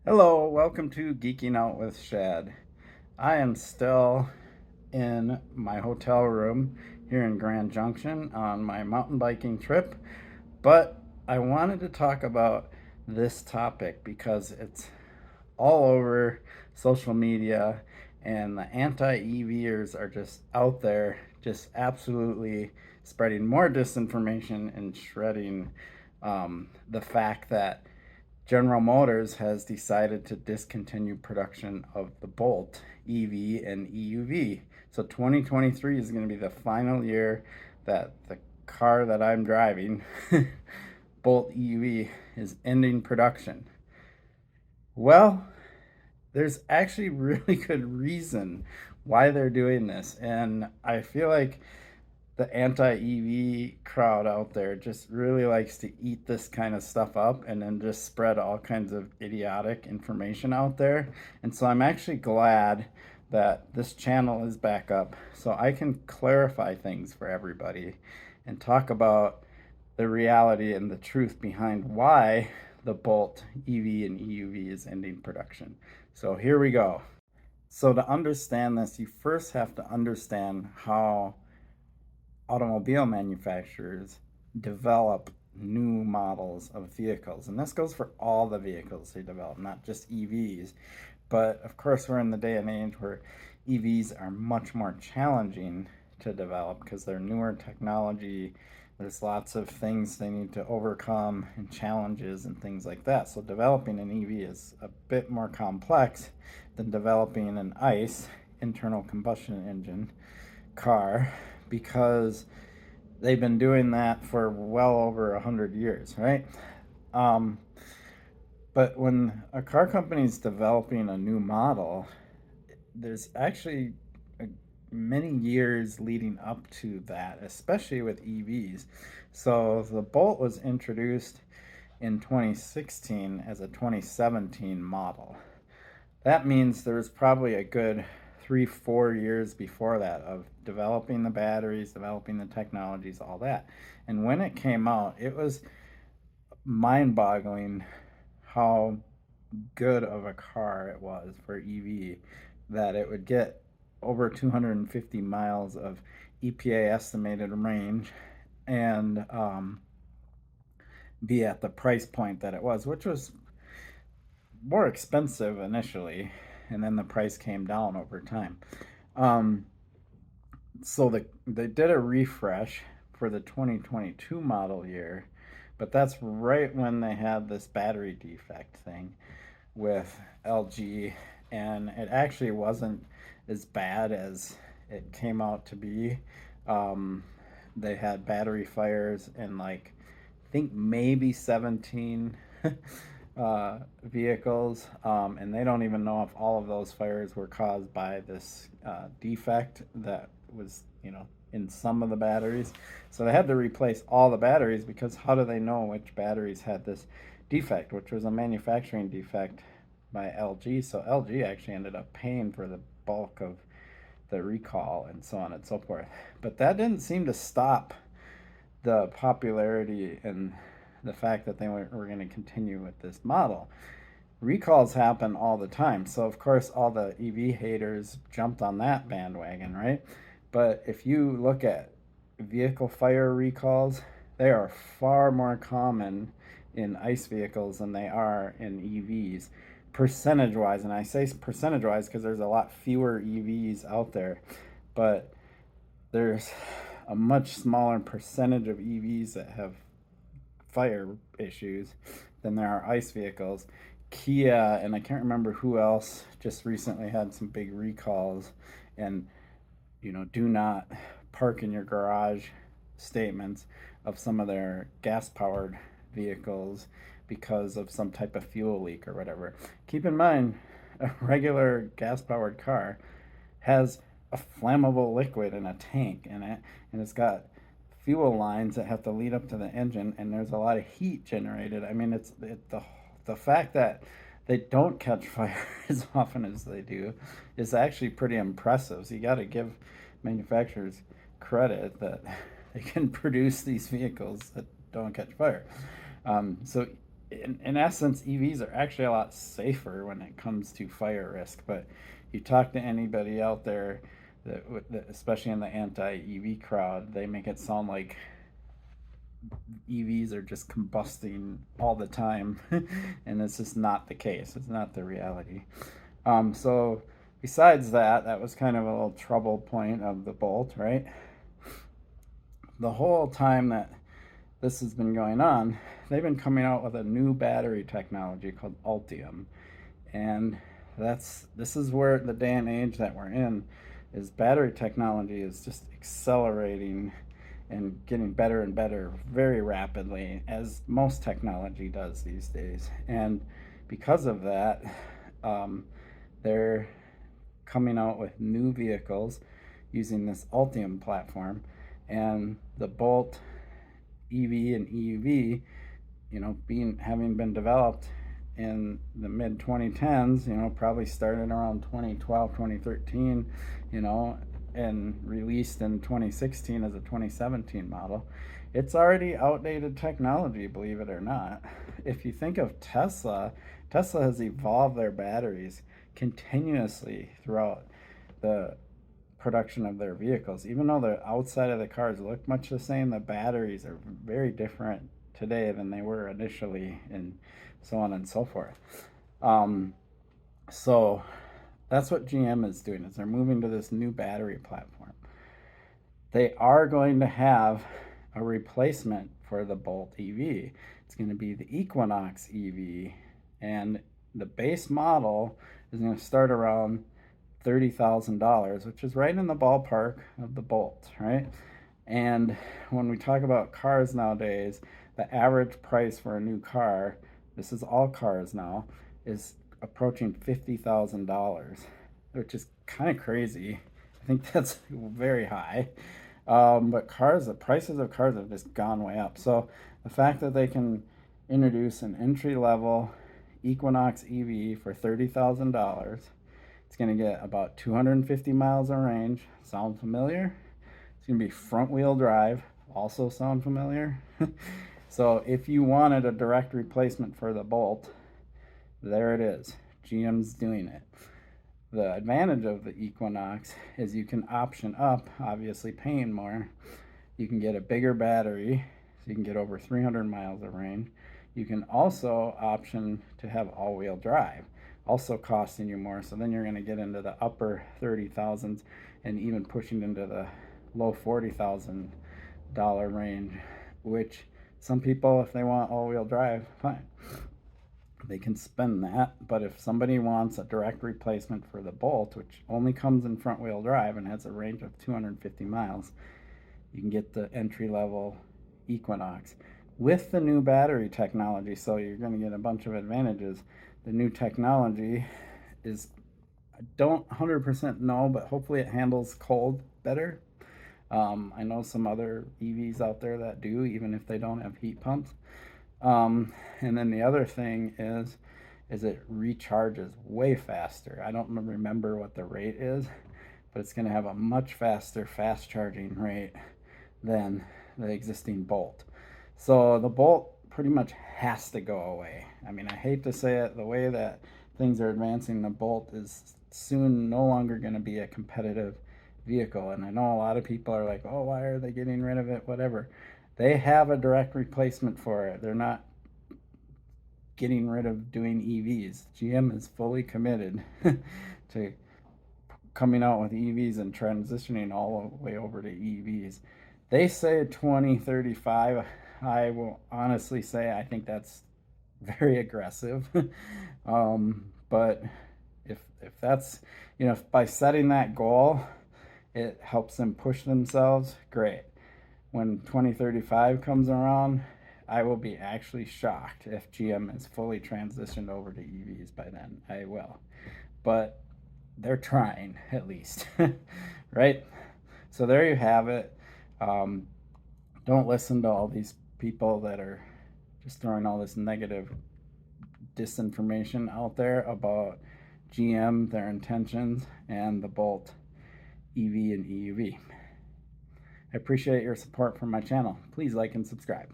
Hello, welcome to Geeking Out with Shad. I am still in my hotel room here in Grand Junction on my mountain biking trip, but I wanted to talk about this topic because it's all over social media and the anti-EVers are just out there, just absolutely spreading more disinformation and shredding the fact that General Motors has decided to discontinue production of the Bolt EV and EUV. So 2023 is going to be the final year that the car that I'm driving, Bolt EUV, is ending production. Well, there's actually really good reason why they're doing this, and I feel like the anti-EV crowd out there just really likes to eat this kind of stuff up and then just spread all kinds of idiotic information out there. And so I'm actually glad that this channel is back up so I can clarify things for everybody and talk about the reality and the truth behind why the Bolt EV and EUV is ending production. So here we go. So to understand this, you first have to understand how automobile manufacturers develop new models of vehicles. And this goes for all the vehicles they develop, not just EVs. But of course, we're in the day and age where EVs are much more challenging to develop because they're newer technology. There's lots of things they need to overcome and challenges and things like that. So developing an EV is a bit more complex than developing an ICE, internal combustion engine, car, because they've been doing that for well over 100 years, right? Um, but when a car company is developing a new model, there's actually many years leading up to that, especially with EVs. So the Bolt was introduced in 2016 as a 2017 model. That means there's probably a good 3-4 years before that of developing the batteries, developing the technologies, all that. And when it came out, it was mind-boggling how good of a car it was for EV, that it would get over 250 miles of EPA estimated range and be at the price point that it was, which was more expensive initially, and then the price came down over time. Um, so they did a refresh for the 2022 model year, but that's right when they had this battery defect thing with LG, and it actually wasn't as bad as it came out to be. They had battery fires in, like, I think maybe 17 vehicles, and they don't even know if all of those fires were caused by this defect that was, in some of the batteries. So they had to replace all the batteries because how do they know which batteries had this defect, which was a manufacturing defect by LG? So LG actually ended up paying for the bulk of the recall and so on and so forth. But that didn't seem to stop the popularity and the fact that they were going to continue with this model. Recalls happen all the time. So, of course, all the EV haters jumped on that bandwagon, right? But if you look at vehicle fire recalls, they are far more common in ICE vehicles than they are in EVs, percentage wise. And I say percentage wise because there's a lot fewer EVs out there, but there's a much smaller percentage of EVs that have fire issues than there are ICE vehicles. Kia and I can't remember who else just recently had some big recalls, and do not park in your garage statements of some of their gas powered vehicles because of some type of fuel leak or whatever. Keep in mind, a regular gas powered car has a flammable liquid in a tank in it, and it's got fuel lines that have to lead up to the engine, and there's a lot of heat generated. I mean, the fact that they don't catch fire as often as they do is actually pretty impressive. So you got to give manufacturers credit that they can produce these vehicles that don't catch fire. So in essence, EVs are actually a lot safer when it comes to fire risk. But you talk to anybody out there, especially in the anti-EV crowd, they make it sound like EVs are just combusting all the time, and it's just not the case. It's not the reality. So besides that, that was kind of a little trouble point of the Bolt, right? The whole time that this has been going on, they've been coming out with a new battery technology called Ultium, and this is where the day and age that we're in is battery technology is just accelerating and getting better and better very rapidly, as most technology does these days. And because of that, they're coming out with new vehicles using this Ultium platform, and the Bolt EV and EUV, having been developed in the mid 2010s, probably started around 2012, 2013, and released in 2016 as a 2017 model. It's already outdated technology, believe it or not. If you think of Tesla, Tesla has evolved their batteries continuously throughout the production of their vehicles. Even though the outside of the cars look much the same, the batteries are very different today than they were initially, and so on and so forth. So that's what GM is doing, is they're moving to this new battery platform. They are going to have a replacement for the Bolt EV. It's going to be the Equinox EV, and the base model is going to start around $30,000, which is right in the ballpark of the Bolt, right? And when we talk about cars nowadays, the average price for a new car, this is all cars now, is approaching $50,000, which is kind of crazy. I think that's very high. But the prices of cars have just gone way up. So the fact that they can introduce an entry-level Equinox EV for $30,000, it's going to get about 250 miles of range. Sound familiar? It's going to be front-wheel drive. Also sound familiar? So if you wanted a direct replacement for the Bolt, there it is. GM's doing it. The advantage of the Equinox is you can option up, obviously paying more. You can get a bigger battery, so you can get over 300 miles of range. You can also option to have all-wheel drive, also costing you more. So then you're going to get into the upper 30,000s and even pushing into the low $40,000 range, which some people, if they want all-wheel drive, fine, they can spend that. But if somebody wants a direct replacement for the Bolt, which only comes in front-wheel drive and has a range of 250 miles, you can get the entry-level Equinox with the new battery technology. So you're going to get a bunch of advantages. The new technology is, I don't 100% know, but hopefully it handles cold better. I know some other EVs out there that do, even if they don't have heat pumps. And then the other thing is it recharges way faster. I don't remember what the rate is, but it's going to have a much faster fast charging rate than the existing Bolt. So the Bolt pretty much has to go away. I mean, I hate to say it, the way that things are advancing, the Bolt is soon no longer going to be a competitive vehicle. And I know a lot of people are like, oh, why are they getting rid of it? Whatever. They have a direct replacement for it. They're not getting rid of doing EVs. GM is fully committed to coming out with EVs and transitioning all the way over to EVs. They say 2035. I will honestly say I think that's very aggressive. But if that's, if by setting that goal, it helps them push themselves, great. When 2035 comes around, I will be actually shocked if GM is fully transitioned over to EVs by then. I will. But they're trying, at least. Right? So there you have it. Don't listen to all these people that are just throwing all this negative disinformation out there about GM, their intentions, and the Bolt EV and EUV. I appreciate your support for my channel. Please like and subscribe.